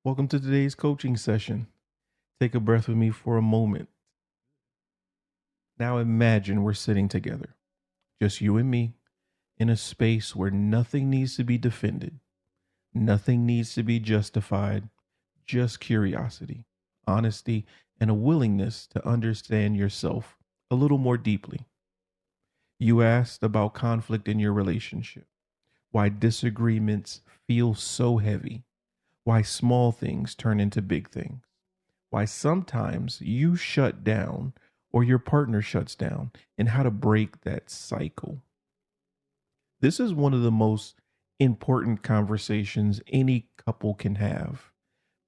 Welcome to today's coaching session. Take a breath with me for a moment. Now imagine we're sitting together, just you and me, in a space where nothing needs to be defended, nothing needs to be justified, just curiosity, honesty, and a willingness to understand yourself a little more deeply. You asked about conflict in your relationship, why disagreements feel so heavy, why small things turn into big things, why sometimes you shut down or your partner shuts down, and how to break that cycle. This is one of the most important conversations any couple can have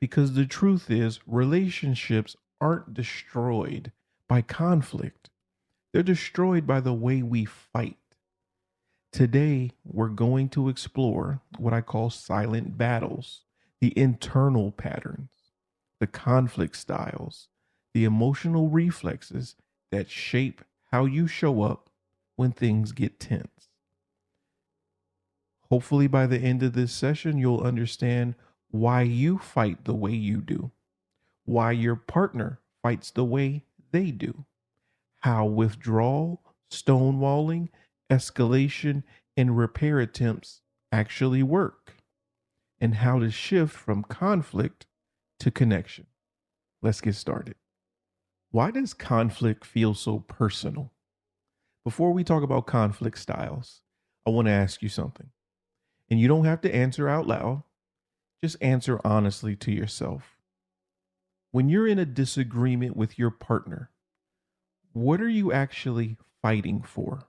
because the truth is, relationships aren't destroyed by conflict, they're destroyed by the way we fight. Today, we're going to explore what I call silent battles, the internal patterns, the conflict styles, the emotional reflexes that shape how you show up when things get tense. Hopefully, by the end of this session, you'll understand why you fight the way you do, why your partner fights the way they do, how withdrawal, stonewalling, escalation, and repair attempts actually work, and how to shift from conflict to connection. Let's get started. Why does conflict feel so personal? Before we talk about conflict styles, I want to ask you something. And you don't have to answer out loud, just answer honestly to yourself. When you're in a disagreement with your partner, what are you actually fighting for?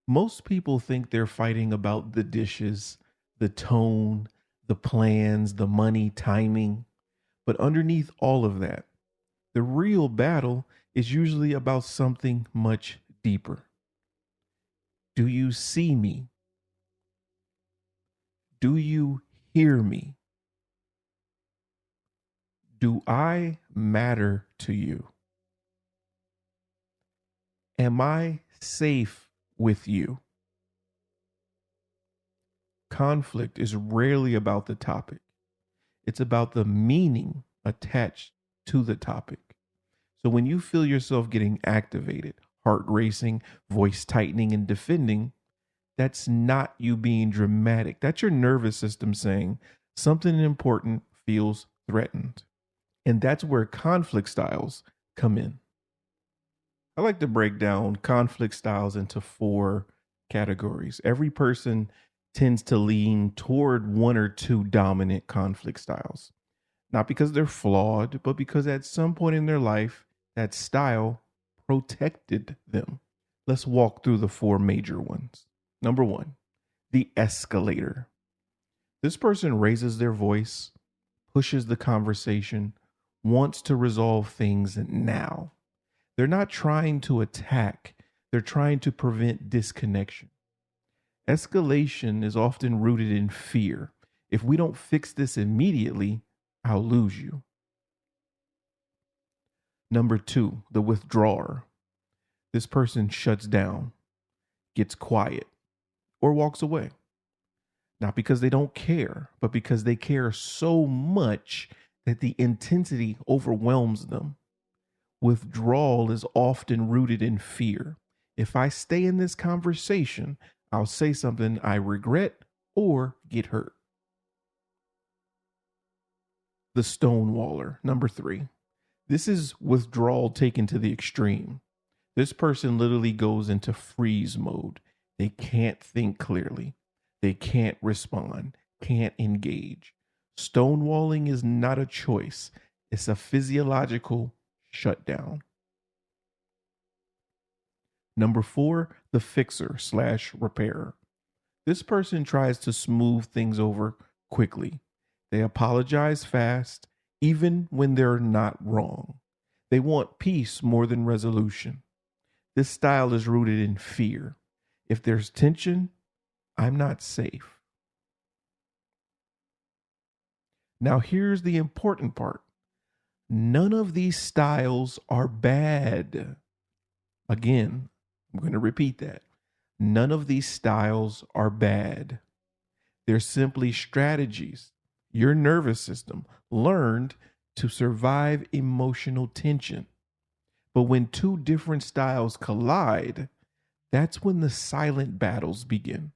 Most people think they're fighting about the dishes, the tone, the plans, the money, timing. But underneath all of that, the real battle is usually about something much deeper. Do you see me? Do you hear me? Do I matter to you? Am I safe with you? Conflict is rarely about the topic. It's about the meaning attached to the topic. So when you feel yourself getting activated, heart racing, voice tightening, and defending, that's not you being dramatic. That's your nervous system saying something important feels threatened. And that's where conflict styles come in. I like to break down conflict styles into 4 categories. Every person tends to lean toward one or two dominant conflict styles, not because they're flawed, but because at some point in their life, that style protected them. Let's walk through the 4 major ones. Number 1, the escalator. This person raises their voice, pushes the conversation, wants to resolve things now. They're not trying to attack, they're trying to prevent disconnection. Escalation is often rooted in fear. If we don't fix this immediately, I'll lose you. Number 2, the withdrawer. This person shuts down, gets quiet, or walks away. Not because they don't care, but because they care so much that the intensity overwhelms them. Withdrawal is often rooted in fear. If I stay in this conversation, I'll say something I regret or get hurt. The stonewaller, number 3. This is withdrawal taken to the extreme. This person literally goes into freeze mode. They can't think clearly. They can't respond, can't engage. Stonewalling is not a choice. It's a physiological shutdown. Number 4, the fixer/repairer. This person tries to smooth things over quickly. They apologize fast, even when they're not wrong. They want peace more than resolution. This style is rooted in fear. If there's tension, I'm not safe. Now, here's the important part. None of these styles are bad. Again, I'm going to repeat that. None of these styles are bad. They're simply strategies your nervous system learned to survive emotional tension. But when two different styles collide, that's when the silent battles begin.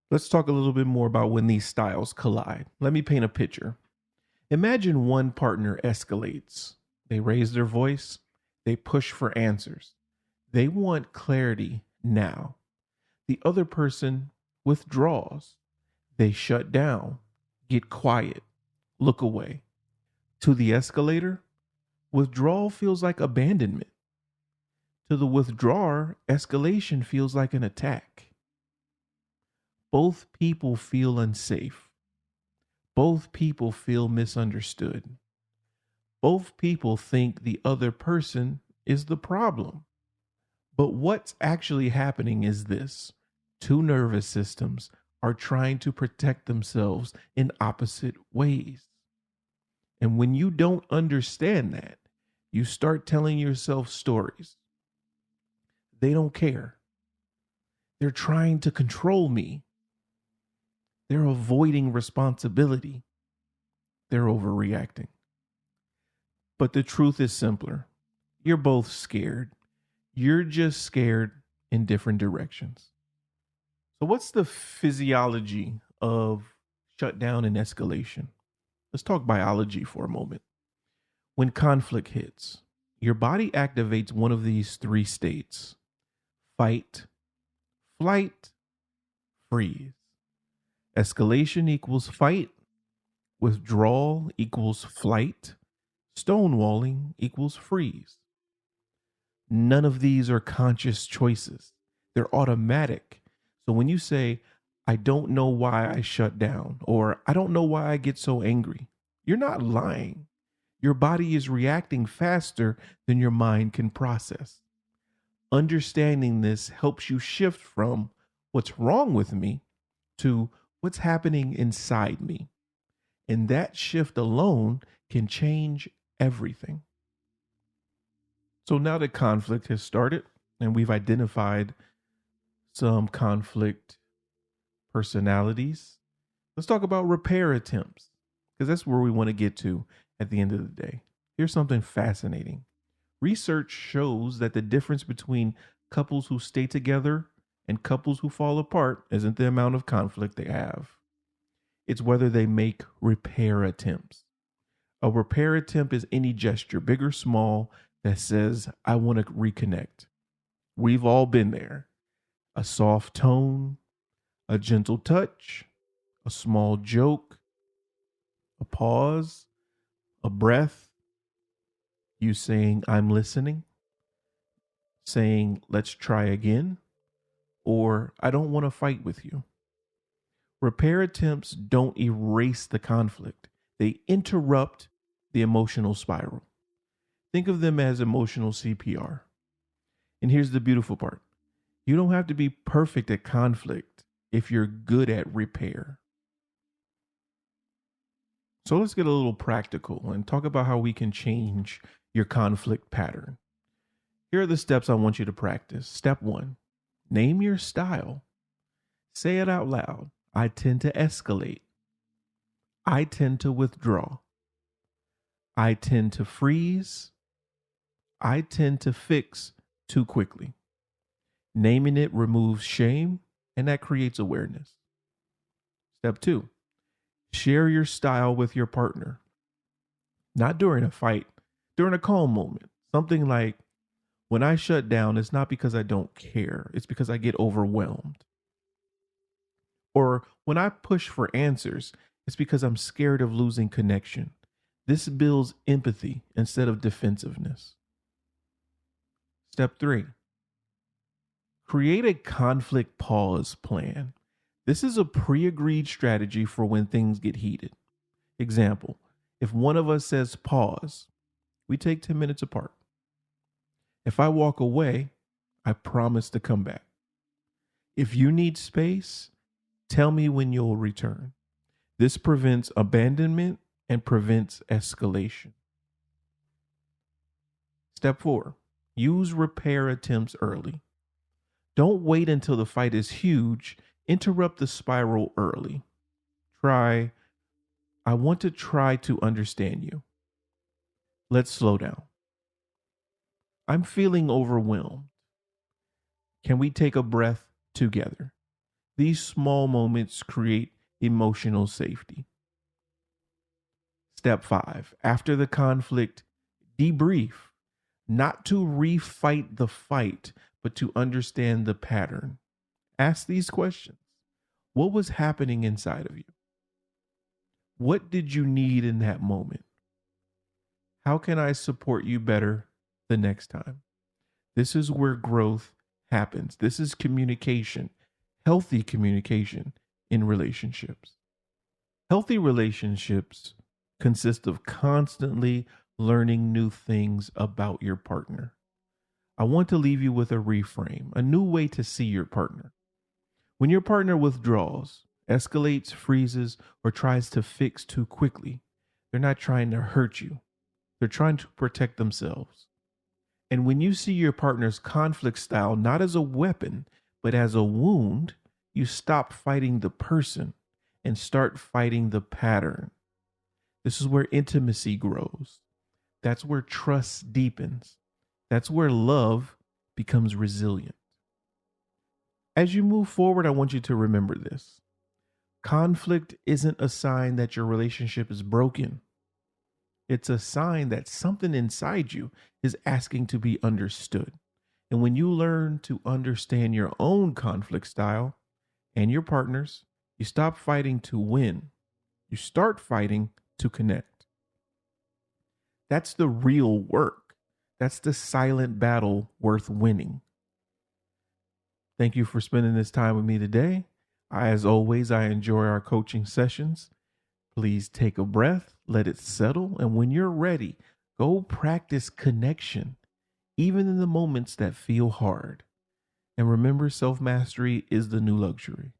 Let's talk a little bit more about when these styles collide. Let me paint a picture. Imagine one partner escalates. They raise their voice. They push for answers. They want clarity now. The other person withdraws. They shut down, get quiet, look away. To the escalator, withdrawal feels like abandonment. To the withdrawer, escalation feels like an attack. Both people feel unsafe. Both people feel misunderstood. Both people think the other person is the problem. But what's actually happening is this: two nervous systems are trying to protect themselves in opposite ways. And when you don't understand that, you start telling yourself stories. They don't care. They're trying to control me. They're avoiding responsibility. They're overreacting. But the truth is simpler. You're both scared. You're just scared in different directions. So what's the physiology of shutdown and escalation? Let's talk biology for a moment. When conflict hits, your body activates one of these three states: fight, flight, freeze. Escalation equals fight. Withdrawal equals flight. Stonewalling equals freeze. None of these are conscious choices. They're automatic. So when you say, I don't know why I shut down, or I don't know why I get so angry, you're not lying. Your body is reacting faster than your mind can process. Understanding this helps you shift from what's wrong with me to what's happening inside me. And that shift alone can change everything. So now that conflict has started and we've identified some conflict personalities, let's talk about repair attempts, because that's where we want to get to at the end of the day. Here's something fascinating. Research shows that the difference between couples who stay together and couples who fall apart isn't the amount of conflict they have. It's whether they make repair attempts. A repair attempt is any gesture, big or small, that says, I want to reconnect. We've all been there. A soft tone, a gentle touch, a small joke, a pause, a breath, you saying, I'm listening, saying, let's try again, or I don't want to fight with you. Repair attempts don't erase the conflict. They interrupt the emotional spiral. Think of them as emotional CPR. And here's the beautiful part. You don't have to be perfect at conflict if you're good at repair. So let's get a little practical and talk about how we can change your conflict pattern. Here are the steps I want you to practice. Step 1, name your style. Say it out loud. I tend to escalate. I tend to withdraw. I tend to freeze. I tend to fix too quickly. Naming it removes shame, and that creates awareness. Step 2, share your style with your partner. Not during a fight, during a calm moment. Something like, when I shut down, it's not because I don't care. It's because I get overwhelmed. Or when I push for answers, it's because I'm scared of losing connection. This builds empathy instead of defensiveness. Step 3, create a conflict pause plan. This is a pre-agreed strategy for when things get heated. Example, if one of us says pause, we take 10 minutes apart. If I walk away, I promise to come back. If you need space, tell me when you'll return. This prevents abandonment and prevents escalation. Step 4, use repair attempts early. Don't wait until the fight is huge. Interrupt the spiral early. Try, I want to try to understand you. Let's slow down. I'm feeling overwhelmed. Can we take a breath together? These small moments create emotional safety. Step 5, after the conflict, debrief. Not to refight the fight, but to understand the pattern. Ask these questions. What was happening inside of you? What did you need in that moment? How can I support you better the next time? This is where growth happens. This is communication, healthy communication in relationships. Healthy relationships consist of constantly learning new things about your partner. I want to leave you with a reframe, a new way to see your partner. When your partner withdraws, escalates, freezes, or tries to fix too quickly, they're not trying to hurt you. They're trying to protect themselves. And when you see your partner's conflict style not as a weapon, but as a wound, you stop fighting the person and start fighting the pattern. This is where intimacy grows. That's where trust deepens. That's where love becomes resilient. As you move forward, I want you to remember this. Conflict isn't a sign that your relationship is broken. It's a sign that something inside you is asking to be understood. And when you learn to understand your own conflict style and your partner's, you stop fighting to win. You start fighting to connect. That's the real work. That's the silent battle worth winning. Thank you for spending this time with me today. As always, I enjoy our coaching sessions. Please take a breath, let it settle, and when you're ready, go practice connection, even in the moments that feel hard. And remember, self-mastery is the new luxury.